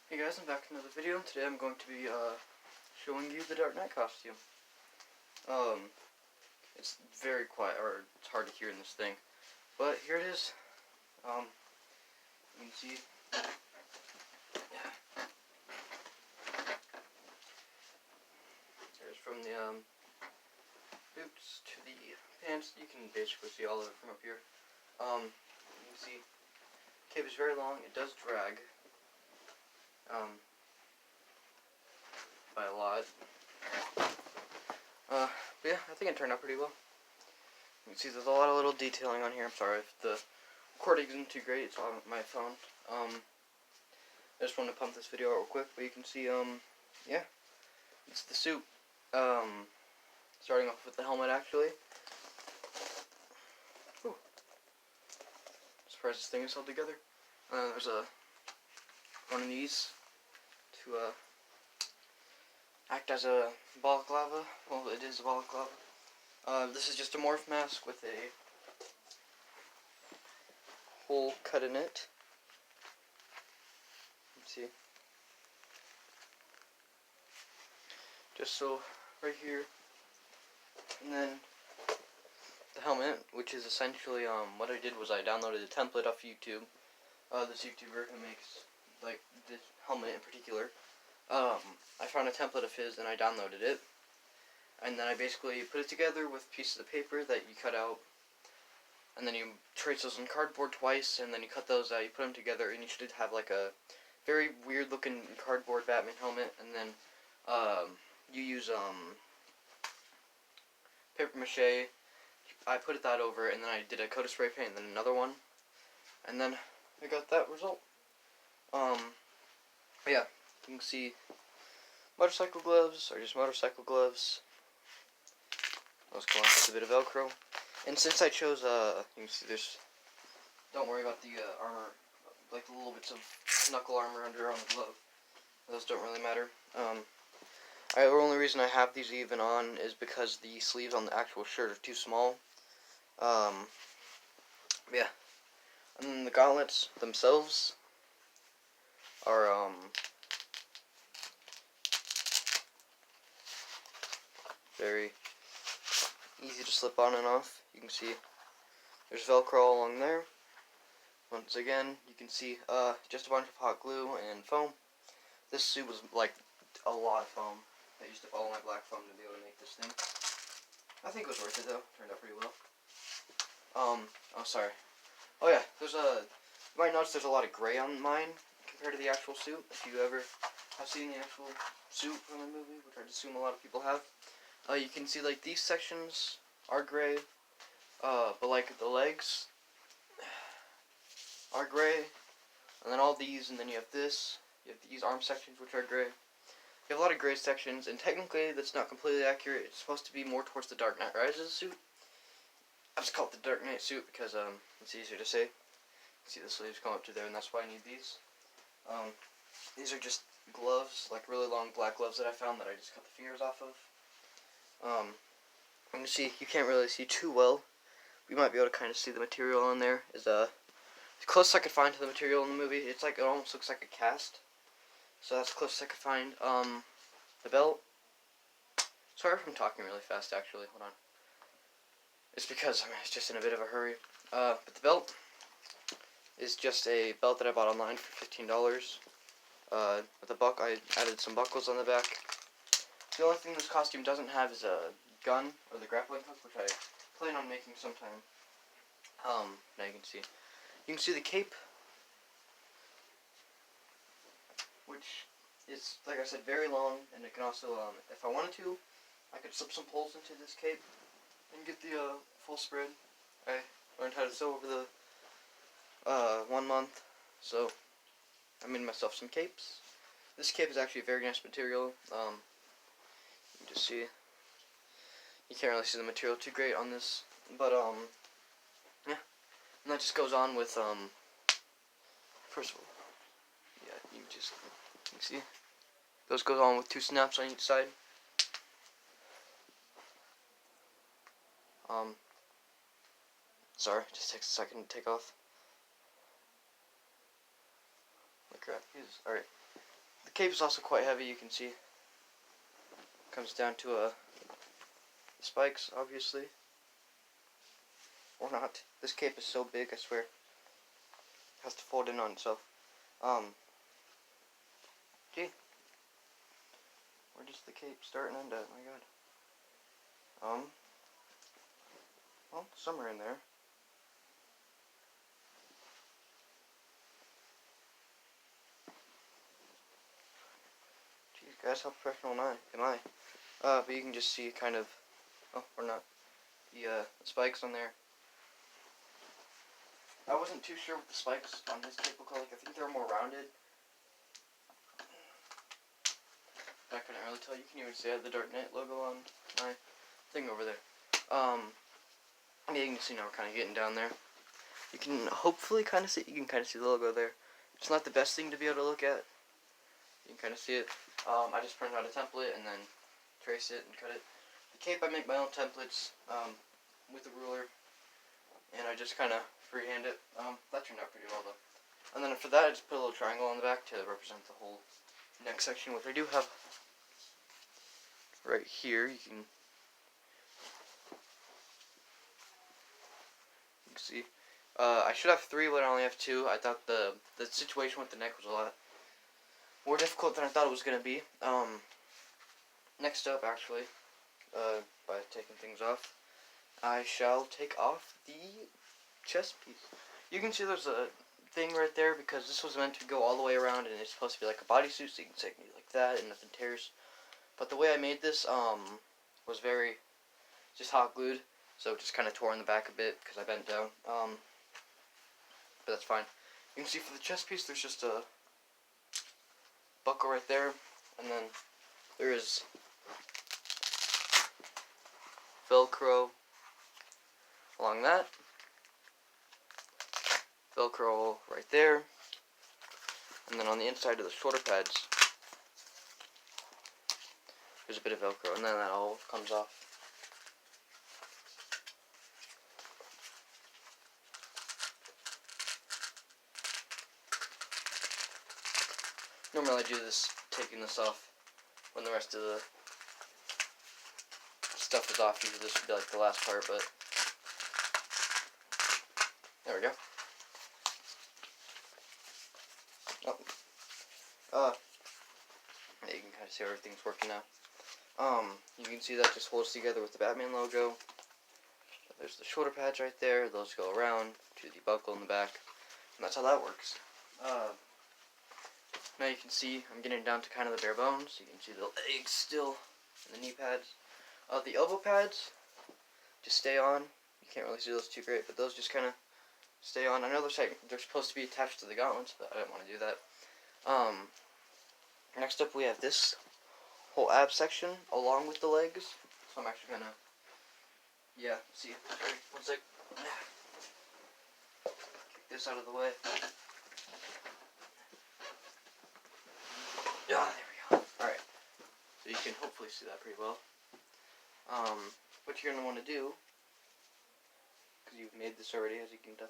Hey guys, I'm back in another video. Today I'm going to be showing you the Dark Knight costume. It's very quiet, or it's hard to hear in this thing, but here it is. You can see. Yeah. There's from the boots to the pants. You can basically see all of it from up here. You can see cape is very long. It does drag. By a lot. But yeah, I think it turned out pretty well. You can see there's a lot of little detailing on here. I'm sorry if the recording isn't too great. It's on my phone. I just wanted to pump this video out real quick, but you can see, yeah, it's the suit. Starting off with the helmet, actually. Whew. Surprised this thing is held together. There's one of these to act as a balaclava. Well, it is a balaclava. This is just a morph mask with a hole cut in it. Let's see. Just so, right here. And then the helmet, which is essentially, what I did was I downloaded a template off YouTube. This YouTuber who makes, like, this helmet in particular. I found a template of his and I downloaded it. And then I basically put it together with pieces of paper that you cut out. And then you trace those on cardboard twice, and then you cut those out, you put them together, and you should have like a very weird looking cardboard Batman helmet. And then you use paper mache. I put that over, and then I did a coat of spray paint, and then another one. And then I got that result. Yeah, you can see motorcycle gloves, or just motorcycle gloves. Those come off with a bit of Velcro. And since I chose, you can see there's, don't worry about the armor, like the little bits of knuckle armor under on the glove. Those don't really matter. The only reason I have these even on is because the sleeves on the actual shirt are too small. Yeah. And then the gauntlets themselves are, very easy to slip on and off. You can see there's Velcro all along there. Once again, you can see just a bunch of hot glue and foam. This suit was like a lot of foam. I used up all my black foam to be able to make this thing. I think it was worth it though. Turned out pretty well. Oh sorry. Oh yeah, there's you might notice there's a lot of gray on mine compared to the actual suit. If you ever have seen the actual suit from the movie, which I assume a lot of people have. You can see like these sections are gray, but like the legs are gray, and then all these, and then you have this, you have these arm sections which are gray. You have a lot of gray sections, and technically that's not completely accurate. It's supposed to be more towards the Dark Knight Rises suit. I just call it the Dark Knight suit because it's easier to say. See the sleeves come up to there, and that's why I need these. These are just gloves, like really long black gloves that I found that I just cut the fingers off of. You can see, you can't really see too well. We might be able to kind of see the material on there. Is the closest I could find to the material in the movie. It's like, it almost looks like a cast. So that's the closest I could find. The belt. Sorry if I'm talking really fast, actually. Hold on. It's because I mean, it's just in a bit of a hurry. But the belt is just a belt that I bought online for $15. With a buck, I added some buckles on the back. The only thing this costume doesn't have is a gun, or the grappling hook, which I plan on making sometime. Now you can see the cape, which is, like I said, very long, and it can also, if I wanted to, I could slip some poles into this cape and get the full spread. I learned how to sew over the 1 month, so I made myself some capes. This cape is actually a very nice material. You can just see, you can't really see the material too great on this, but yeah, and that just goes on with first of all, yeah, you can see, those goes on with 2 snaps on each side. Sorry, it just takes a second to take off. Holy crap, alright. The cape is also quite heavy, you can see. Comes down to spikes, obviously. Or not. This cape is so big, I swear. It has to fold in on itself. Gee. Where does the cape start and end at? My god. Well, somewhere in there. Jeez, guys, how professional am I? But you can just see kind of, oh, or not, the spikes on there. I wasn't too sure what the spikes on this cape look like. I think they're more rounded. I couldn't really tell. You can even see I have the Darknet logo on my thing over there. Yeah, you can see now we're kind of getting down there. You can hopefully kind of see. You can kind of see the logo there. It's not the best thing to be able to look at. You can kind of see it. I just printed out a template and then trace it and cut it. The cape, I make my own templates with a ruler, and I just kind of freehand it. That turned out pretty well though. And then for that, I just put a little triangle on the back to represent the whole neck section, which I do have right here. You can see. I should have 3, but I only have 2. I thought the situation with the neck was a lot more difficult than I thought it was going to be. Next up, actually, by taking things off, I shall take off the chest piece. You can see there's a thing right there because this was meant to go all the way around and it's supposed to be like a bodysuit, so you can take it like that and nothing tears. But the way I made this was very just hot glued, so it just kind of tore in the back a bit because I bent down. But that's fine. You can see for the chest piece there's just a buckle right there, and then there is Velcro along that, Velcro right there, and then on the inside of the shoulder pads there's a bit of Velcro, and then that all comes off. Normally I do this, taking this off when the rest of the stuff is off. Usually this would be like the last part, but there we go. Yeah, you can kind of see how everything's working now. You can see that just holds together with the Batman logo. There's the shoulder pads right there. Those go around to the buckle in the back, and that's how that works. Now you can see I'm getting down to kind of the bare bones. You can see the legs still, and the knee pads. The elbow pads just stay on. You can't really see those too great, but those just kind of stay on. I know they're supposed to be attached to the gauntlets, but I didn't want to do that. Next up we have this whole ab section along with the legs. So I'm actually gonna, see. One sec. Kick this out of the way. Yeah, there we go. Alright. So you can hopefully see that pretty well. What you're going to want to do, because you've made this already, as you can tell,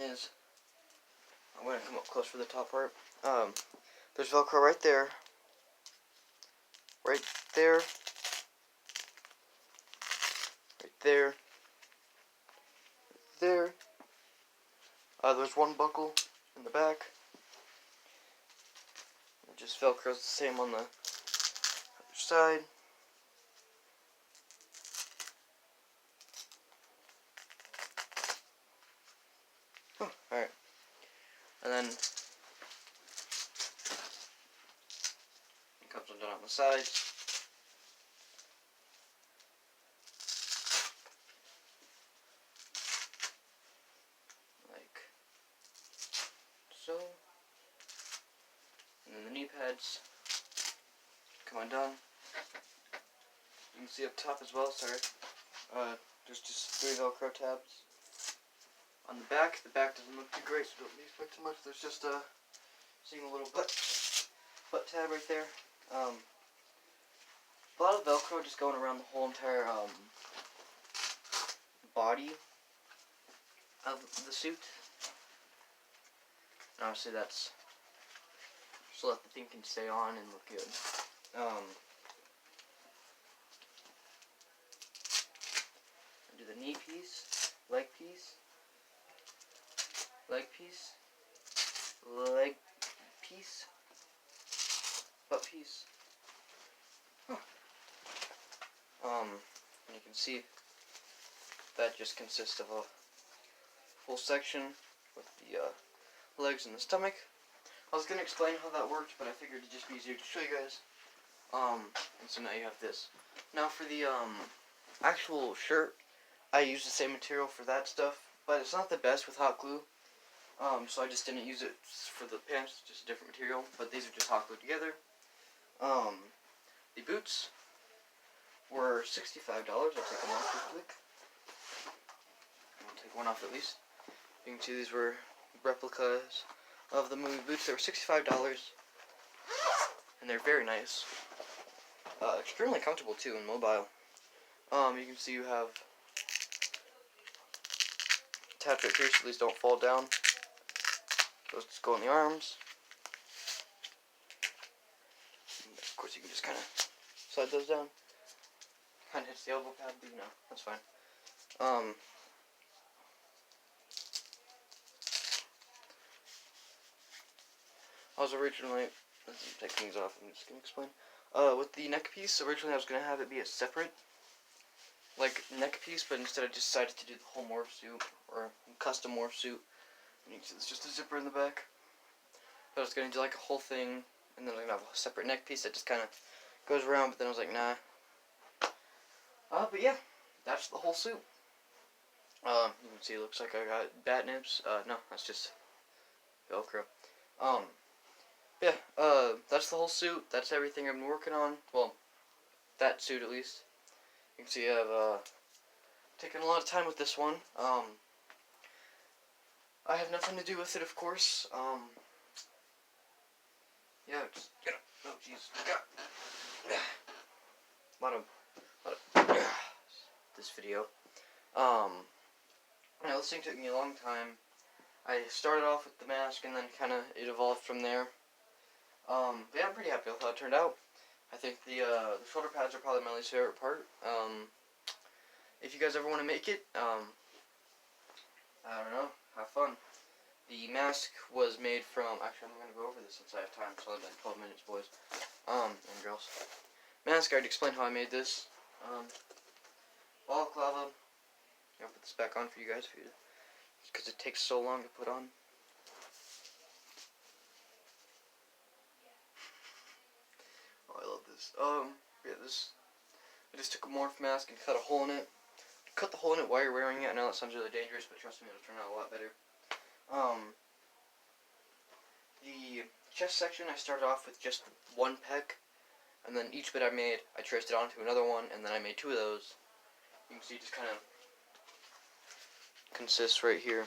is, I'm going to come up close for the top part. There's Velcro right there, right there, right there, there. There's one buckle in the back. It just Velcro's the same on the other side. Alright. And then it comes undone on the sides. Like so. And then the knee pads come undone. You can see up top as well, sorry. There's just 3 Velcro tabs. On the back doesn't look too great, so don't expect too much. There's just a single little butt tab right there. A lot of Velcro just going around the whole entire body of the suit. And obviously that's so that the thing can stay on and look good. Do the knee piece, leg piece, leg piece, leg piece, butt piece. And you can see that just consists of a full section with the legs and the stomach. I was going to explain how that worked, but I figured it'd just be easier to show you guys. And so now you have this. Now for the actual shirt, I used the same material for that stuff, but it's not the best with hot glue. So I just didn't use it for the pants, just a different material, but these are just hot glued together. The boots were $65. I'll take them off real quick. I'll take one off at least. You can see these were replicas of the movie boots. They were $65, and they're very nice. Extremely comfortable too and mobile. You can see you have tabs right here so these don't fall down. Those just go in the arms. And of course you can just kind of slide those down. Kind of hits the elbow pad, but you know, that's fine. I was originally, let's take things off, I'm just going to explain. With the neck piece, originally I was going to have it be a separate, like, neck piece, but instead I decided to do the whole morph suit, or custom morph suit. And you can see there's just a zipper in the back. I was going to do like a whole thing, and then I was going to have a separate neck piece that just kind of goes around, but then I was like, nah. But yeah, that's the whole suit. You can see it looks like I got bat nibs. No, that's just Velcro. Yeah, that's the whole suit. That's everything I've been working on. Well, that suit at least. You can see I've taken a lot of time with this one. I have nothing to do with it, of course. Yeah, just get up. Oh, jeez. A lot of this video. Now this thing took me a long time. I started off with the mask, and then kind of it evolved from there. But yeah, I'm pretty happy with how it turned out. I think the shoulder pads are probably my least favorite part. If you guys ever want to make it, I don't know, have fun. The mask was made from, actually I'm going to go over this since I have time, so I've done 12 minutes, boys, and girls. Mask, I already explained how I made this. Balaclava, I'll put this back on for you guys, because it takes so long to put on. Oh, I love this. Yeah, I just took a morph mask and cut a hole in it. Cut the hole in it while you're wearing it. I know that sounds really dangerous, but trust me, it'll turn out a lot better. The chest section, I started off with just one pec, and then each bit I made, I traced it onto another one, and then I made two of those. You can see it just kind of consists right here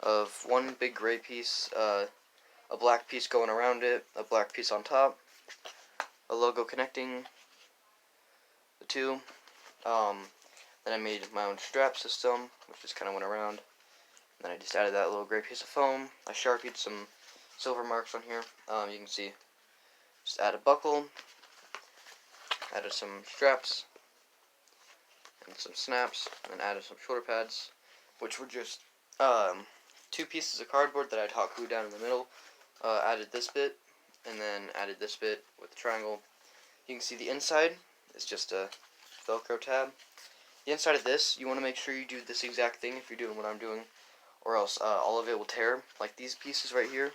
of one big gray piece, a black piece going around it, a black piece on top, a logo connecting the two. Then I made my own strap system, which just kind of went around. And then I just added that little gray piece of foam. I sharpied some silver marks on here. You can see, just add a buckle, added some straps, and some snaps, and added some shoulder pads, which were just two pieces of cardboard that I'd hot glued down in the middle. Added this bit, and then added this bit with the triangle. You can see the inside is just a Velcro tab. The inside of this, you want to make sure you do this exact thing if you're doing what I'm doing, or else all of it will tear. Like these pieces right here,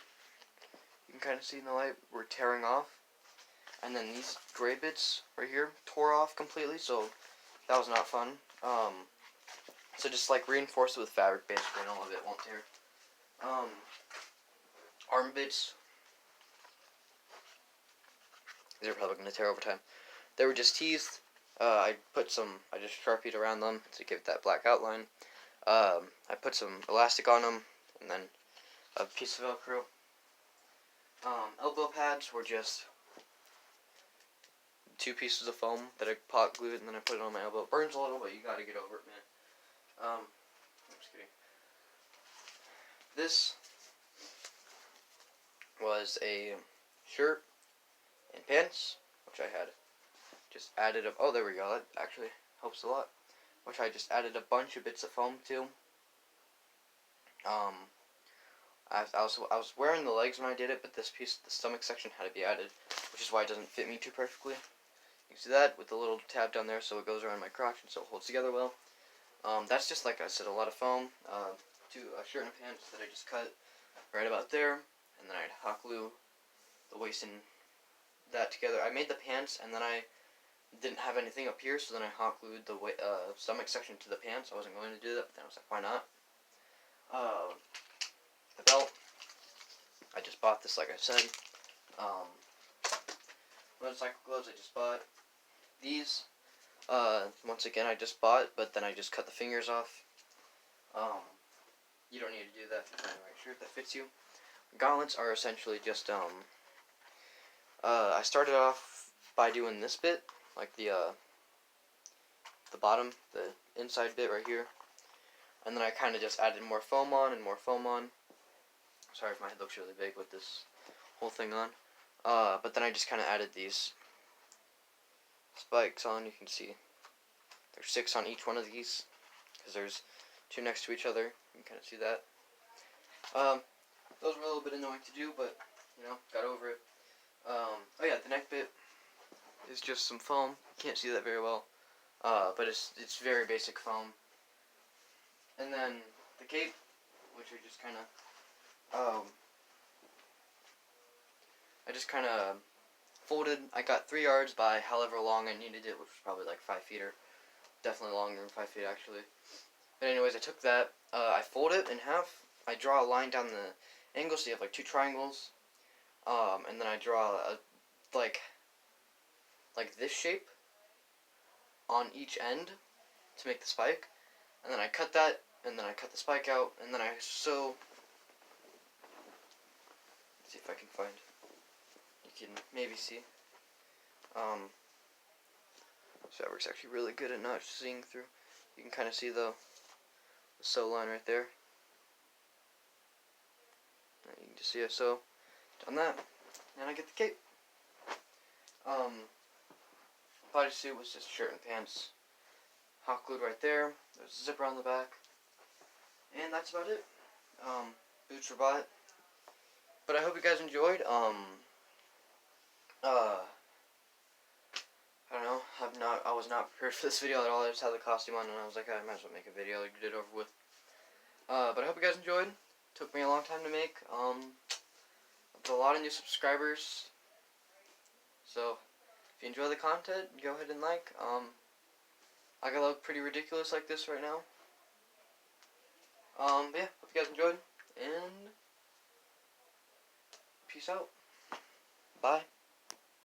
you can kind of see in the light, were tearing off. And then these gray bits right here tore off completely, so that was not fun. So just like reinforce it with fabric basically, and all of it won't tear. Arm bits, these are probably going to tear over time. They were just teased. I just sharpied around them to give it that black outline. I put some elastic on them, and then a piece of Velcro. Elbow pads were just two pieces of foam that I pot glued, and then I put it on my elbow. It burns a little, but you gotta get over it, man. I'm just kidding. This was was a shirt and pants, which I had just added up. Oh, there we go. That actually helps a lot. Which I just added a bunch of bits of foam to. I was wearing the legs when I did it, but this piece, the stomach section, had to be added, which is why it doesn't fit me too perfectly. You can see that with the little tab down there, so it goes around my crotch and so it holds together well. That's just, like I said, a lot of foam to a shirt and pants that I just cut right about there, and then I'd hot glue the waist and that together. I made the pants, and then I didn't have anything up here, so then I hot glued the stomach section to the pants. I wasn't going to do that, but then I was like, why not? The belt, I just bought this, like I said. Motorcycle gloves, I just bought. These, once again, I just bought, but then I just cut the fingers off. You don't need to do that if you're trying to wear a shirt that fits you. Gauntlets are essentially just, I started off by doing this bit, like the bottom, the inside bit right here. And then I kind of just added more foam on and more foam on. Sorry if my head looks really big with this whole thing on. But then I just kind of added these spikes on. You can see there's 6 on each one of these, because there's 2 next to each other. You can kind of see that. Those were a little bit annoying to do, but, you know, got over it. Oh yeah, the neck bit is just some foam. You can't see that very well, but it's very basic foam. And then the cape, which I just kind of, folded. I got 3 yards by however long I needed it, which was probably like 5 feet, or definitely longer than 5 feet actually. But anyways, I took that, I fold it in half. I draw a line down the angle, so you have like 2 triangles. And then I draw like this shape on each end to make the spike, and then I cut that, and then I cut the spike out, and then I sew. Let's see if I can find. You can maybe see. Fabric's actually really good at not seeing through. You can kind of see the sew line right there. And you can just see a sew. Done that, and I get the cape. Bodysuit was just shirt and pants, hot glued right there. There's a zipper on the back, and that's about it. Boots were bought, but I hope you guys enjoyed. I don't know. I was not prepared for this video at all. I just had the costume on, and I was like, I might as well make a video to get it over with. But I hope you guys enjoyed. Took me a long time to make. With a lot of new subscribers, so if you enjoy the content, go ahead and like. I gotta look pretty ridiculous like this right now. But yeah, hope you guys enjoyed, and peace out. Bye.